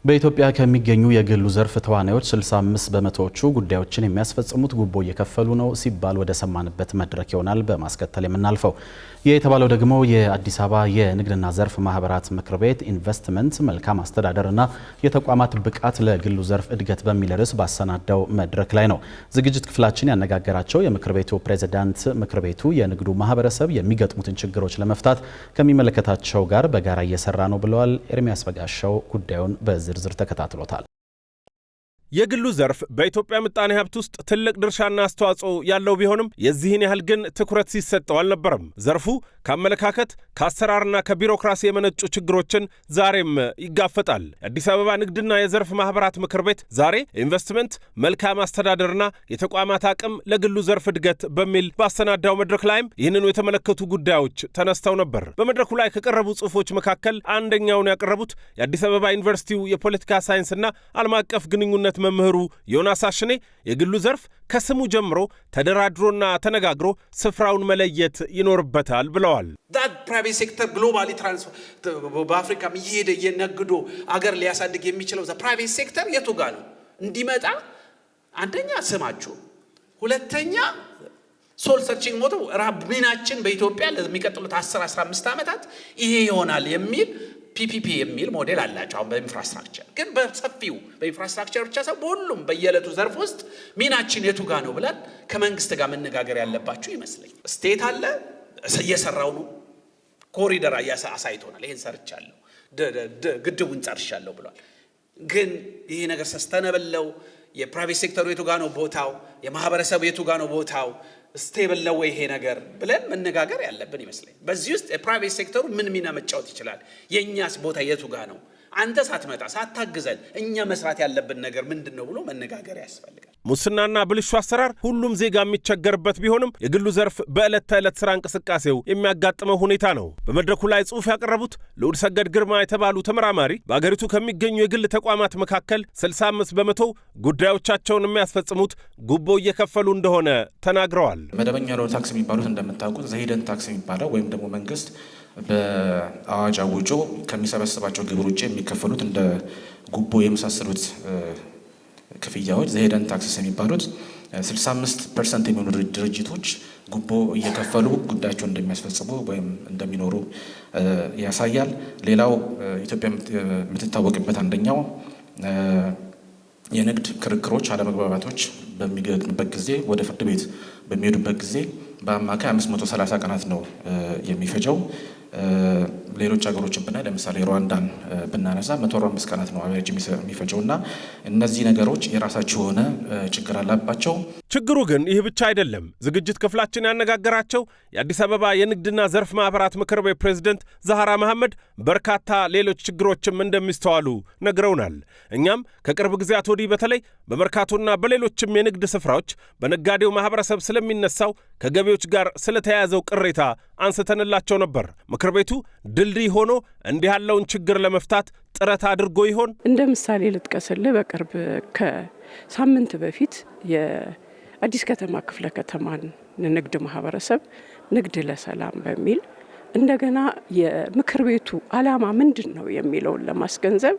በኢትዮጵያ ከሚገኙ የግሉ ዘርፍ ተዋናዮች 65 በመቶዎቹ ጉዳዮችን የሚያስፈጽሙት ጉቦ እየከፈሉ ነው ሲባል ወደ ሰማንበት መድረክ ይሆናል በማስከተል የምናልፈው። የተባለው ደግሞ የአዲስ አበባ የንግድና ዘርፍ ማህበራት ምክር ቤት ኢንቨስትመንት መልካም አስተዳደርና የተቋማት ብቃት ለግሉ ዘርፍ እድገት በሚል ርዕስ ባሰናዳው መድረክ ላይ ነው። ዝግጅት ክፍላችን ያነጋገራቸው የምክር ቤቱ ፕሬዝዳንት ምክር ቤቱ የንግዱ ማህበረሰብ የሚገጥሙትን ችግሮች ለመፍታት ከሚመለከታቸው ጋር በጋራ እየሰራ ነው ብለዋል። ኤርሚያስ በጋሻው ጉዳዩን ዝርዝር ተከታትሎታል። የግሉ ዘርፍ በኢትዮጵያ ምጣኔ ሀብት ውስጥ ትልቅ ድርሻና አስተዋጽኦ ያለው ቢሆንም የዚህን ያህል ግን ትኩረት ሲሰጠው አልነበረም። ዘርፉ ከአመለካከት ከአሰራርና ከቢሮክራሲ የመነጩ ችግሮችን ዛሬም ይጋፈጣል። የአዲስ አበባ ንግድና የዘርፍ ማህበራት ምክር ቤት ዛሬ ኢንቨስትመንት መልካም አስተዳደርና የተቋማት አቅም ለግሉ ዘርፍ እድገት በሚል ባሰናዳው መድረክ ላይም ይህንኑ የተመለከቱ ጉዳዮች ተነስተው ነበር። በመድረኩ ላይ ከቀረቡ ጽሑፎች መካከል አንደኛውን ያቀረቡት የአዲስ አበባ ዩኒቨርሲቲው የፖለቲካ ሳይንስና ዓለም አቀፍ ግንኙነት መምህሩ ዮናስ አሽኔ የግሉ ዘርፍ ከስሙ ጀምሮ ተደራድሮና ተነጋግሮ ስፍራውን መለየት ይኖርበታል ብለዋል። ፕራይቬት ሴክተር ግሎባሊ በአፍሪካ እየሄደ እየነግዶ አገር ሊያሳድግ የሚችለው ፕራይቬት ሴክተር የቱ ጋር ነው እንዲመጣ? አንደኛ ስማችሁ፣ ሁለተኛ ሶል ሰርቺንግ ሞቶ ሚናችን በኢትዮጵያ ለሚቀጥሉት 10-15 ዓመታት ይሄ ይሆናል የሚል ፒፒፒ የሚል ሞዴል አላቸው። አሁን በኢንፍራስትራክቸር ግን በሰፊው በኢንፍራስትራክቸር ብቻ ሳይሆን በሁሉም በየዕለቱ ዘርፍ ውስጥ ሚናችን የቱ ጋር ነው ብለን ከመንግስት ጋር መነጋገር ያለባችሁ ይመስለኝ። ስቴት አለ እየሰራው ነው፣ ኮሪደር አሳይቶናል፣ ይሄን ሰርቻለሁ፣ ግድቡን ጨርሻለሁ ብሏል። ግን ይሄ ነገር ሰስተነብል ነው? የፕራይቬት ሴክተሩ የቱ ጋር ነው ቦታው? የማህበረሰቡ የቱ ጋር ነው ቦታው? ስቴብል ነው ይሄ ነገር ብለን መነጋገር ያለብን ይመስለኝ። በዚህ ውስጥ የፕራይቬት ሴክተሩ ምን ሚና መጫወት ይችላል? የኛስ ቦታ የቱ ጋር ነው? አንተ ሳትመጣ ሳታግዘን እኛ መስራት ያለብን ነገር ምንድነው ብሎ መነጋገር ያስፈልጋል። ሙስናና ብልሹ አሰራር ሁሉም ዜጋ የሚቸገርበት ቢሆንም የግሉ ዘርፍ በዕለት ተዕለት ስራ እንቅስቃሴው የሚያጋጥመው ሁኔታ ነው። በመድረኩ ላይ ጽሑፍ ያቀረቡት ልዑል ሰገድ ግርማ የተባሉ ተመራማሪ በአገሪቱ ከሚገኙ የግል ተቋማት መካከል 65 በመቶ ጉዳዮቻቸውን የሚያስፈጽሙት ጉቦ እየከፈሉ እንደሆነ ተናግረዋል። መደበኛ ሮድ ታክስ የሚባሉት እንደምታውቁት ዘሂደን ታክስ የሚባለው ወይም ደግሞ መንግስት በአዋጅ አውጆ ከሚሰበስባቸው ግብር ውጭ የሚከፈሉት እንደ ጉቦ የመሳሰሉት ክፍያዎች ዘሂደን ታክስስ የሚባሉት 65% የሚሆኑ ድርጅቶች ጉቦ እየከፈሉ ጉዳያቸውን እንደሚያስፈጽሙ ወይም እንደሚኖሩ ያሳያል። ሌላው ኢትዮጵያ የምትታወቅበት አንደኛው የንግድ ክርክሮች፣ አለመግባባቶች በሚገጥሙበት ጊዜ ወደ ፍርድ ቤት በሚሄዱበት ጊዜ በአማካይ 530 ቀናት ነው የሚፈጀው። ሌሎች ሀገሮችን ብናይ ለምሳሌ ሩዋንዳን ብናነሳ 145 ቀናት ነው አቨሬጅ የሚፈጀው እና እነዚህ ነገሮች የራሳቸው የሆነ ችግር አለባቸው። ችግሩ ግን ይህ ብቻ አይደለም። ዝግጅት ክፍላችን ያነጋገራቸው የአዲስ አበባ የንግድና ዘርፍ ማህበራት ምክር ቤት ፕሬዝዳንት ዛህራ መሐመድ በርካታ ሌሎች ችግሮችም እንደሚስተዋሉ ነግረውናል። እኛም ከቅርብ ጊዜያት ወዲህ በተለይ በመርካቶና በሌሎችም የንግድ ስፍራዎች በነጋዴው ማህበረሰብ ስለሚነሳው ከገቢዎች ጋር ስለተያያዘው ቅሬታ አንስተንላቸው ነበር። ምክር ቤቱ ድልድይ ሆኖ እንዲህ ያለውን ችግር ለመፍታት ጥረት አድርጎ ይሆን? እንደ ምሳሌ ልጥቀስልህ። በቅርብ ከሳምንት በፊት የአዲስ ከተማ ክፍለ ከተማን ንግድ ማህበረሰብ ንግድ ለሰላም በሚል እንደገና የምክር ቤቱ ዓላማ ምንድን ነው የሚለውን ለማስገንዘብ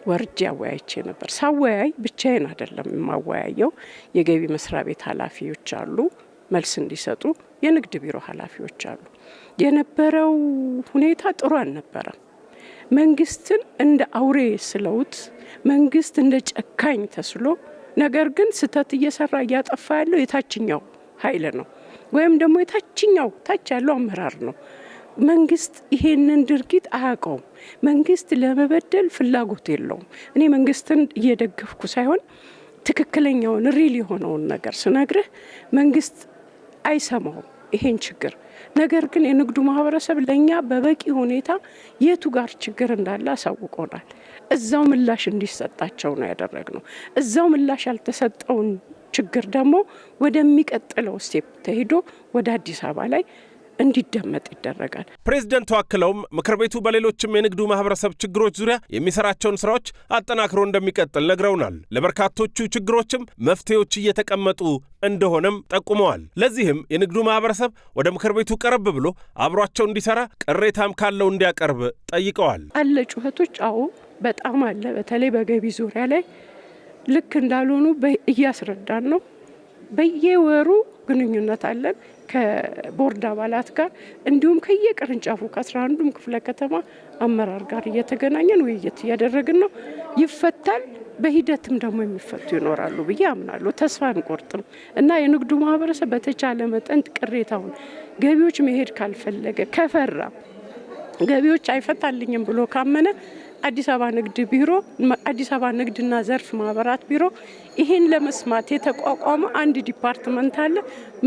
ወርጄ አወያይቼ ነበር። ሳወያይ ብቻዬን አይደለም የማወያየው። የገቢ መስሪያ ቤት ኃላፊዎች አሉ፣ መልስ እንዲሰጡ የንግድ ቢሮ ኃላፊዎች አሉ። የነበረው ሁኔታ ጥሩ አልነበረም። መንግስትን እንደ አውሬ ስለውት፣ መንግስት እንደ ጨካኝ ተስሎ፣ ነገር ግን ስተት እየሰራ እያጠፋ ያለው የታችኛው ኃይል ነው ወይም ደግሞ የታችኛው ታች ያለው አመራር ነው። መንግስት ይሄንን ድርጊት አያውቀውም። መንግስት ለመበደል ፍላጎት የለውም። እኔ መንግስትን እየደገፍኩ ሳይሆን ትክክለኛውን ሪል የሆነውን ነገር ስነግርህ መንግስት አይሰማውም ይሄን ችግር። ነገር ግን የንግዱ ማህበረሰብ ለኛ በበቂ ሁኔታ የቱ ጋር ችግር እንዳለ አሳውቆናል። እዛው ምላሽ እንዲሰጣቸው ነው ያደረግነው። እዛው ምላሽ ያልተሰጠውን ችግር ደግሞ ወደሚቀጥለው ስቴፕ ተሄዶ ወደ አዲስ አበባ ላይ እንዲደመጥ ይደረጋል። ፕሬዝዳንቱ አክለውም ምክር ቤቱ በሌሎችም የንግዱ ማህበረሰብ ችግሮች ዙሪያ የሚሰራቸውን ስራዎች አጠናክሮ እንደሚቀጥል ነግረውናል። ለበርካቶቹ ችግሮችም መፍትሄዎች እየተቀመጡ እንደሆነም ጠቁመዋል። ለዚህም የንግዱ ማህበረሰብ ወደ ምክር ቤቱ ቀረብ ብሎ አብሯቸው እንዲሰራ ቅሬታም ካለው እንዲያቀርብ ጠይቀዋል። አለ ጩኸቶች፣ አዎ በጣም አለ። በተለይ በገቢ ዙሪያ ላይ ልክ እንዳልሆኑ እያስረዳን ነው። በየወሩ ግንኙነት አለን ከቦርድ አባላት ጋር እንዲሁም ከየቅርንጫፉ ከ11ዱም ክፍለ ከተማ አመራር ጋር እየተገናኘን ውይይት እያደረግን ነው። ይፈታል። በሂደትም ደግሞ የሚፈቱ ይኖራሉ ብዬ አምናለሁ። ተስፋ አንቆርጥም እና የንግዱ ማህበረሰብ በተቻለ መጠን ቅሬታውን ገቢዎች መሄድ ካልፈለገ ከፈራ ገቢዎች አይፈታልኝም ብሎ ካመነ አዲስ አበባ ንግድ ቢሮ አዲስ አበባ ንግድና ዘርፍ ማህበራት ቢሮ ይሄን ለመስማት የተቋቋመ አንድ ዲፓርትመንት አለ።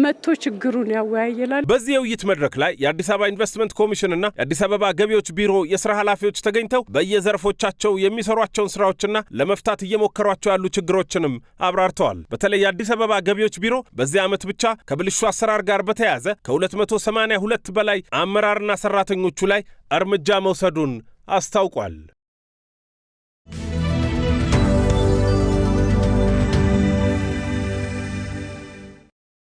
መጥቶ ችግሩን ያወያያል። በዚህ የውይይት መድረክ ላይ የአዲስ አበባ ኢንቨስትመንት ኮሚሽንና የአዲስ አበባ ገቢዎች ቢሮ የስራ ኃላፊዎች ተገኝተው በየዘርፎቻቸው የሚሰሯቸውን ስራዎችና ለመፍታት እየሞከሯቸው ያሉ ችግሮችንም አብራርተዋል። በተለይ የአዲስ አበባ ገቢዎች ቢሮ በዚህ ዓመት ብቻ ከብልሹ አሰራር ጋር በተያያዘ ከ282 በላይ አመራርና ሰራተኞቹ ላይ እርምጃ መውሰዱን አስታውቋል።